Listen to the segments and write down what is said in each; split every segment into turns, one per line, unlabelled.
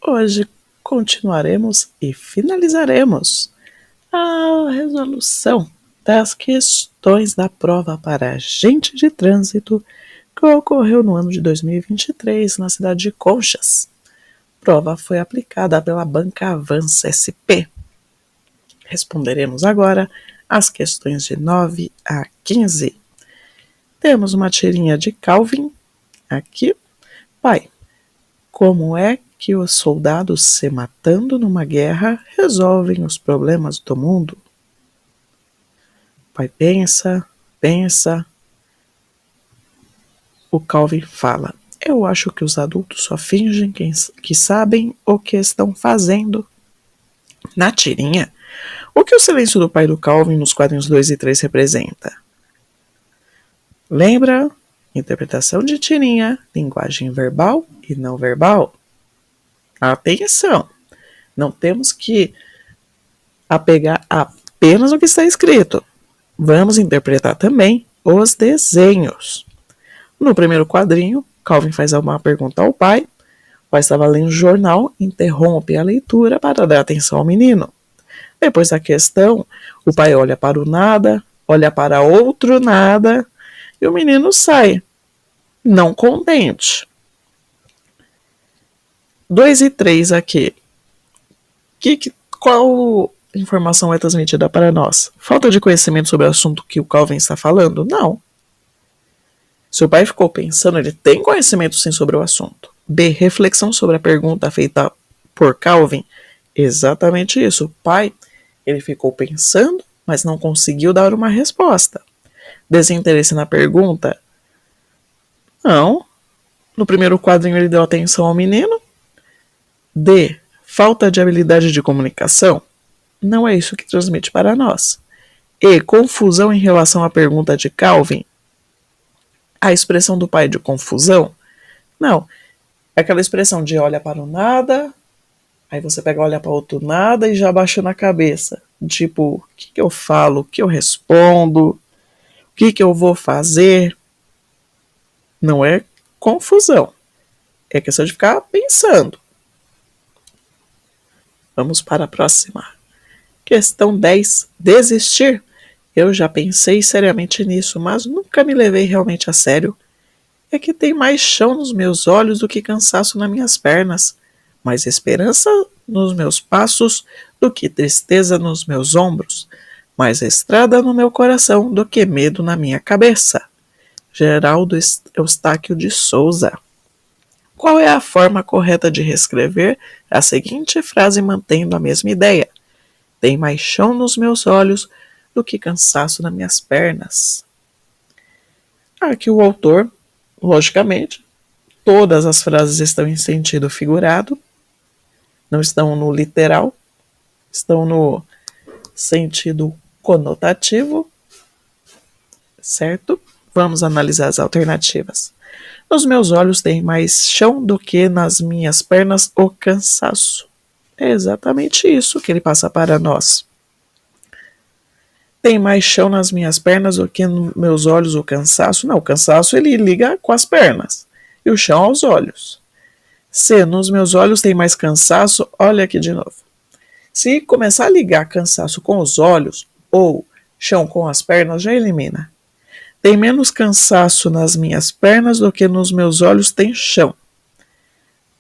Hoje continuaremos e finalizaremos a resolução das questões da prova para agente de trânsito que ocorreu no ano de 2023 na cidade de Conchas. A prova foi aplicada pela banca Avança SP. Responderemos agora as questões de 9 a 15. Temos uma tirinha de Calvin aqui. Pai, como é que os soldados se matando numa guerra resolvem os problemas do mundo? Pai pensa. O Calvin fala: eu acho que os adultos só fingem que sabem o que estão fazendo. Na tirinha, o que o silêncio do pai do Calvin nos quadrinhos 2 e 3 representa? Lembra? Interpretação de tirinha, linguagem verbal e não verbal. Atenção! Não temos que apegar apenas o que está escrito. Vamos interpretar também os desenhos. No primeiro quadrinho, Calvin faz uma pergunta ao pai. O pai estava lendo o jornal, interrompe a leitura para dar atenção ao menino. Depois da questão, o pai olha para o nada, olha para outro nada, e o menino sai, não contente. 2 e 3 aqui. Qual informação é transmitida para nós? Falta de conhecimento sobre o assunto que o Calvin está falando? Não. Se o pai ficou pensando, ele tem conhecimento sim sobre o assunto. B. Reflexão sobre a pergunta feita por Calvin. Exatamente isso. O pai, ele ficou pensando, mas não conseguiu dar uma resposta. Desinteresse na pergunta? Não. No primeiro quadrinho ele deu atenção ao menino. D. Falta de habilidade de comunicação? Não é isso que transmite para nós. E. Confusão em relação à pergunta de Calvin? A expressão do pai de confusão? Não. É aquela expressão de olha para o nada, aí você pega olha para outro nada e já abaixa na cabeça. Tipo, o que eu falo, o que eu respondo, o que eu vou fazer? Não é confusão. É questão de ficar pensando. Vamos para a próxima. Questão 10. Desistir. Eu já pensei seriamente nisso, mas nunca me levei realmente a sério. É que tem mais chão nos meus olhos do que cansaço nas minhas pernas, mais esperança nos meus passos do que tristeza nos meus ombros, mais estrada no meu coração do que medo na minha cabeça. Geraldo Eustáquio de Souza. Qual é a forma correta de reescrever a seguinte frase mantendo a mesma ideia? Tem mais chão nos meus olhos do que cansaço nas minhas pernas. Aqui o autor, logicamente, todas as frases estão em sentido figurado, não estão no literal, estão no sentido conotativo, certo? Vamos analisar as alternativas. Nos meus olhos tem mais chão do que nas minhas pernas o cansaço. É exatamente isso que ele passa para nós. Tem mais chão nas minhas pernas do que nos meus olhos o cansaço? Não, o cansaço ele liga com as pernas e o chão aos olhos. Se nos meus olhos tem mais cansaço, olha aqui de novo. Se começar a ligar cansaço com os olhos ou chão com as pernas, já elimina. Tem menos cansaço nas minhas pernas do que nos meus olhos tem chão.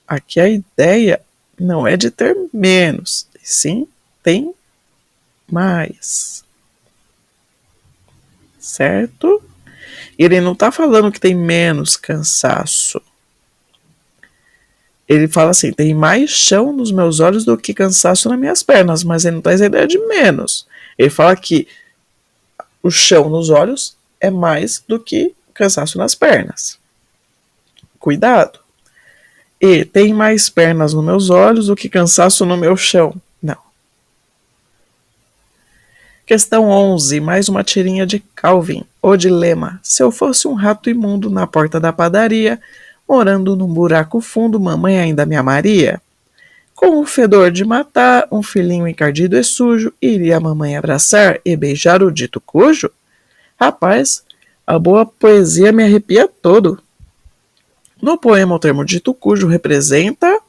Aqui a ideia não é de ter menos, sim tem mais. Certo? Ele não está falando que tem menos cansaço. Ele fala assim, tem mais chão nos meus olhos do que cansaço nas minhas pernas, mas ele não traz a ideia de menos. Ele fala que o chão nos olhos é mais do que cansaço nas pernas. Cuidado. E tem mais pernas nos meus olhos do que cansaço no meu chão. Não. Questão 11. Mais uma tirinha de Calvin. O dilema. Se eu fosse um rato imundo na porta da padaria, morando num buraco fundo, mamãe ainda me amaria? Com o fedor de matar, um filhinho encardido e sujo, iria a mamãe abraçar e beijar o dito cujo? Rapaz, a boa poesia me arrepia todo. No poema, o termo dito cujo representa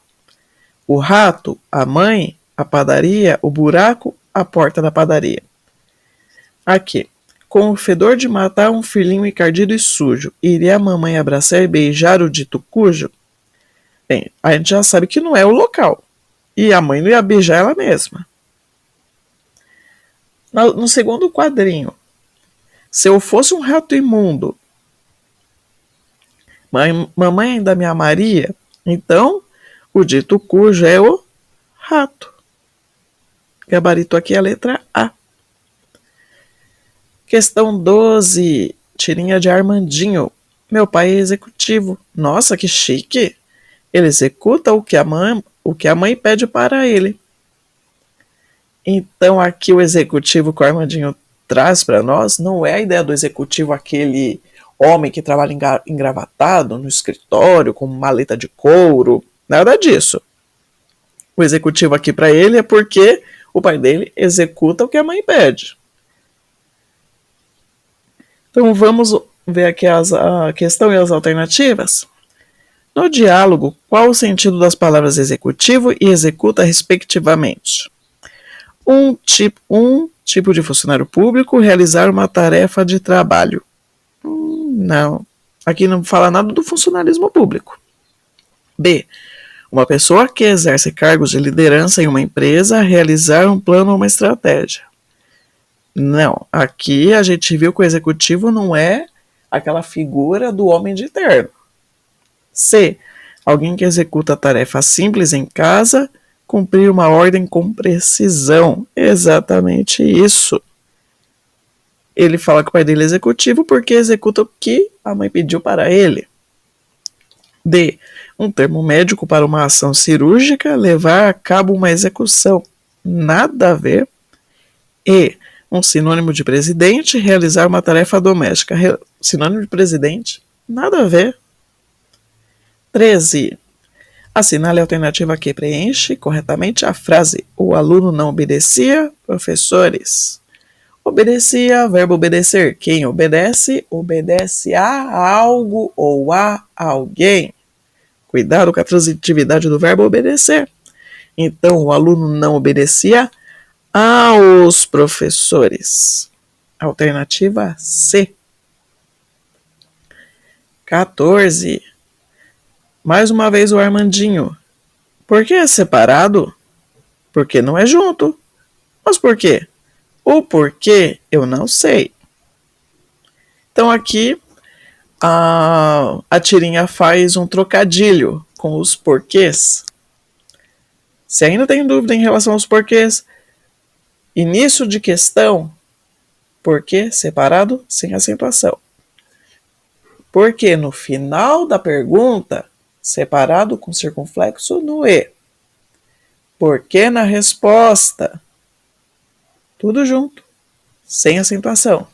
O rato, a mãe, a padaria, o buraco, a porta da padaria. Aqui. Com o fedor de matar um filhinho encardido e sujo, iria a mamãe abraçar e beijar o dito cujo? Bem, a gente já sabe que não é o local. E a mãe não ia beijar ela mesma. No segundo quadrinho, se eu fosse um rato imundo, mamãe ainda me amaria? Então, o dito cujo é o rato. Gabarito aqui é a letra A. Questão 12. Tirinha de Armandinho. Meu pai é executivo. Nossa, que chique. Ele executa o que a mãe pede para ele. Então aqui o executivo que o Armandinho traz para nós não é a ideia do executivo aquele homem que trabalha engravatado no escritório com maleta de couro, nada disso. O executivo aqui para ele é porque o pai dele executa o que a mãe pede. Então vamos ver aqui a questão e as alternativas. No diálogo, qual o sentido das palavras executivo e executa respectivamente? Um tipo de funcionário público realizar uma tarefa de trabalho. Não. Aqui não fala nada do funcionalismo público. B. Uma pessoa que exerce cargos de liderança em uma empresa realizar um plano ou uma estratégia. Não. Aqui a gente viu que o executivo não é aquela figura do homem de terno. C. Alguém que executa tarefa simples em casa, cumprir uma ordem com precisão. Exatamente isso. Ele fala que o pai dele é executivo porque executa o que a mãe pediu para ele. D. Um termo médico para uma ação cirúrgica, levar a cabo uma execução. Nada a ver. E. Um sinônimo de presidente, realizar uma tarefa doméstica. Sinônimo de presidente? Nada a ver. 13. Assinale a alternativa que preenche corretamente a frase: o aluno não obedecia, professores. Obedecia, verbo obedecer. Quem obedece, obedece a algo ou a alguém. Cuidado com a transitividade do verbo obedecer. Então, o aluno não obedecia aos professores. Alternativa C. 14. Mais uma vez o Armandinho. Por que é separado? Porque não é junto. Mas por quê? O porquê eu não sei. Então aqui a tirinha faz um trocadilho com os porquês. Se ainda tem dúvida em relação aos porquês, início de questão, porquê separado sem acentuação. Porque no final da pergunta, separado com circunflexo no E. Porquê na resposta, tudo junto, sem acentuação.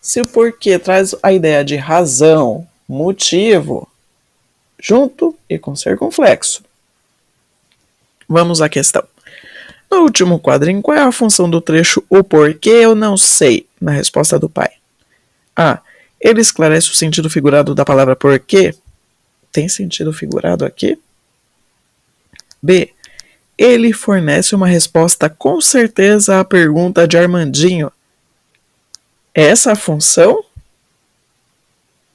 Se o porquê traz a ideia de razão, motivo, junto e com circunflexo. Vamos à questão. No último quadrinho, qual é a função do trecho o porquê eu não sei, na resposta do pai? A. Ele esclarece o sentido figurado da palavra porquê. Tem sentido figurado aqui? B. Ele fornece uma resposta com certeza à pergunta de Armandinho. Essa a função?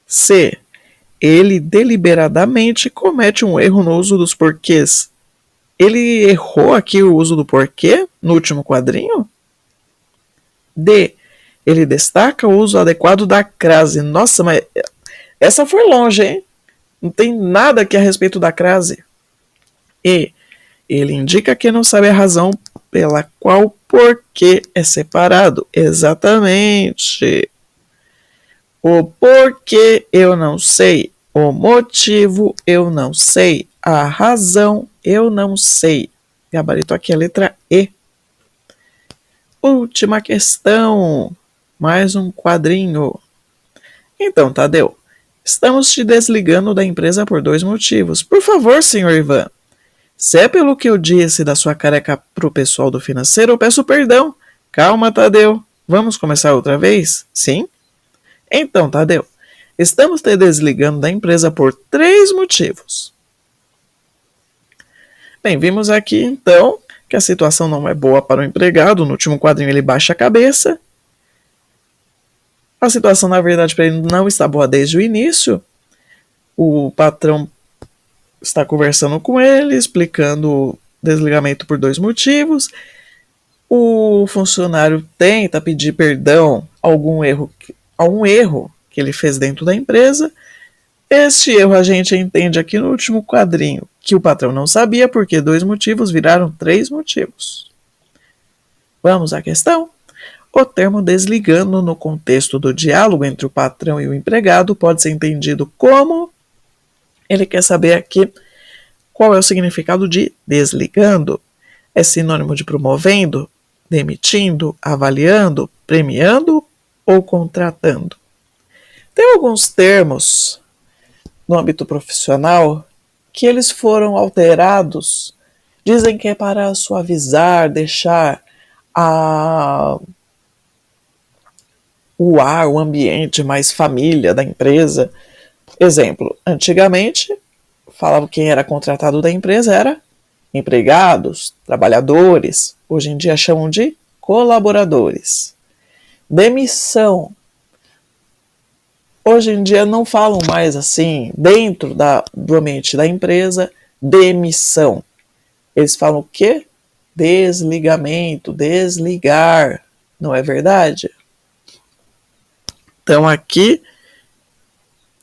C. Ele deliberadamente comete um erro no uso dos porquês. Ele errou aqui o uso do porquê no último quadrinho? D. Ele destaca o uso adequado da crase. Nossa, mas essa foi longe, hein? Não tem nada aqui a respeito da crase. E. Ele indica que não sabe a razão pela qual o porquê é separado. Exatamente. O porquê eu não sei. O motivo eu não sei. A razão eu não sei. Gabarito aqui a letra E. Última questão. Mais um quadrinho. Então, Tadeu, estamos te desligando da empresa por 2 motivos. Por favor, senhor Ivan. Se é pelo que eu disse da sua careca pro pessoal do financeiro, eu peço perdão. Calma, Tadeu. Vamos começar outra vez? Sim? Então, Tadeu, estamos te desligando da empresa por 3 motivos. Bem, vimos aqui então que a situação não é boa para o empregado. No último quadrinho ele baixa a cabeça. A situação, na verdade, para ele não está boa desde o início. O patrão está conversando com ele, explicando o desligamento por 2 motivos. O funcionário tenta pedir perdão a um erro que ele fez dentro da empresa. Este erro a gente entende aqui no último quadrinho, que o patrão não sabia porque 2 motivos viraram 3 motivos. Vamos à questão? O termo desligando no contexto do diálogo entre o patrão e o empregado pode ser entendido como... Ele quer saber aqui qual é o significado de desligando. É sinônimo de promovendo, demitindo, avaliando, premiando ou contratando? Tem alguns termos no âmbito profissional que eles foram alterados. Dizem que é para suavizar, deixar o ambiente mais família da empresa. Exemplo, antigamente, falava quem era contratado da empresa era empregados, trabalhadores. Hoje em dia chamam de colaboradores. Demissão. Hoje em dia não falam mais assim, dentro do ambiente da empresa, demissão. Eles falam o quê? Desligamento, desligar. Não é verdade? Então aqui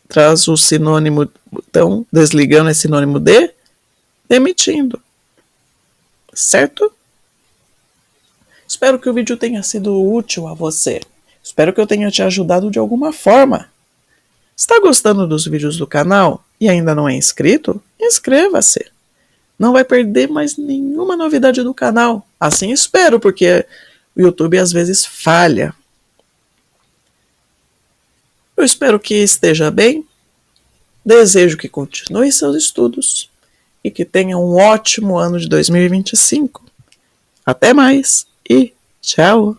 traz o sinônimo, então desligando é sinônimo de demitindo. Certo? Espero que o vídeo tenha sido útil a você. Espero que eu tenha te ajudado de alguma forma. Está gostando dos vídeos do canal e ainda não é inscrito? Inscreva-se. Não vai perder mais nenhuma novidade do canal. Assim espero, porque o YouTube às vezes falha. Eu espero que esteja bem. Desejo que continue seus estudos e que tenha um ótimo ano de 2025. Até mais e tchau!